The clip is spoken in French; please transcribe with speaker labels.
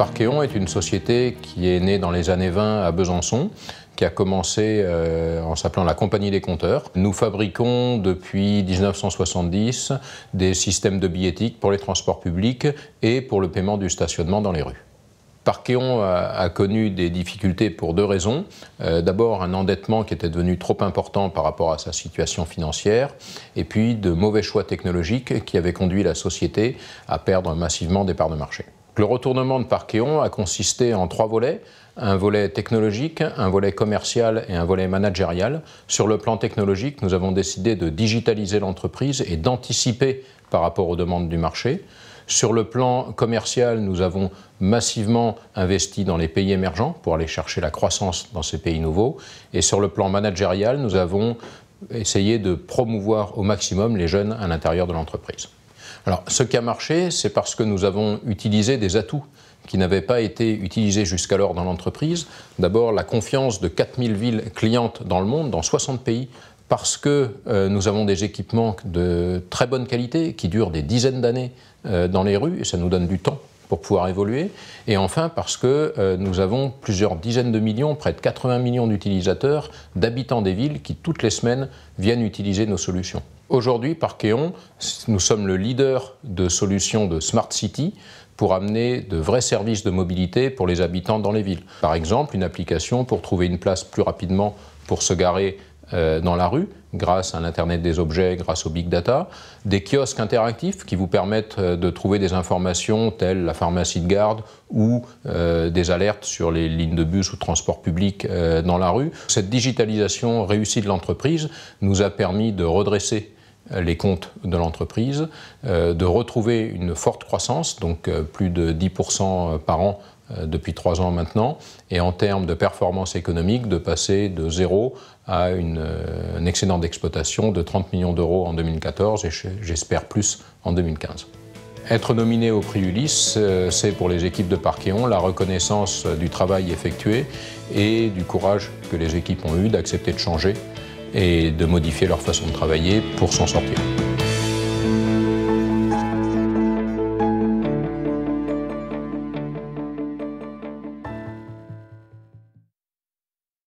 Speaker 1: Parkeon est une société qui est née dans les années 20 à Besançon, qui a commencé en s'appelant la Compagnie des Compteurs. Nous fabriquons depuis 1970 des systèmes de billettique pour les transports publics et pour le paiement du stationnement dans les rues. Parkeon a connu des difficultés pour deux raisons. D'abord, un endettement qui était devenu trop important par rapport à sa situation financière, et puis de mauvais choix technologiques qui avaient conduit la société à perdre massivement des parts de marché. Le retournement de Parkeon a consisté en trois volets. Un volet technologique, un volet commercial et un volet managérial. Sur le plan technologique, nous avons décidé de digitaliser l'entreprise et d'anticiper par rapport aux demandes du marché. Sur le plan commercial, nous avons massivement investi dans les pays émergents pour aller chercher la croissance dans ces pays nouveaux. Et sur le plan managérial, nous avons essayé de promouvoir au maximum les jeunes à l'intérieur de l'entreprise. Alors, ce qui a marché, c'est parce que nous avons utilisé des atouts qui n'avaient pas été utilisés jusqu'alors dans l'entreprise. D'abord, la confiance de 4000 villes clientes dans le monde, dans 60 pays, parce que nous avons des équipements de très bonne qualité qui durent des dizaines d'années dans les rues, et ça nous donne du temps pour pouvoir évoluer. Et enfin, parce que nous avons plusieurs dizaines de millions, près de 80 millions d'utilisateurs, d'habitants des villes qui, toutes les semaines, viennent utiliser nos solutions. Aujourd'hui, Parkeon, nous sommes le leader de solutions de Smart City pour amener de vrais services de mobilité pour les habitants dans les villes. Par exemple, une application pour trouver une place plus rapidement pour se garer dans la rue, grâce à l'Internet des objets, grâce au Big Data, des kiosques interactifs qui vous permettent de trouver des informations telles la pharmacie de garde ou des alertes sur les lignes de bus ou transports publics dans la rue. Cette digitalisation réussie de l'entreprise nous a permis de redresser les comptes de l'entreprise, de retrouver une forte croissance, donc plus de 10% par an depuis 3 ans maintenant, et en termes de performance économique, de passer de 0 à un excédent d'exploitation de 30 millions d'euros en 2014 et j'espère plus en 2015. Être nominé au prix Ulysse, c'est pour les équipes de Parkeon la reconnaissance du travail effectué et du courage que les équipes ont eu d'accepter de changer et de modifier leur façon de travailler pour s'en sortir.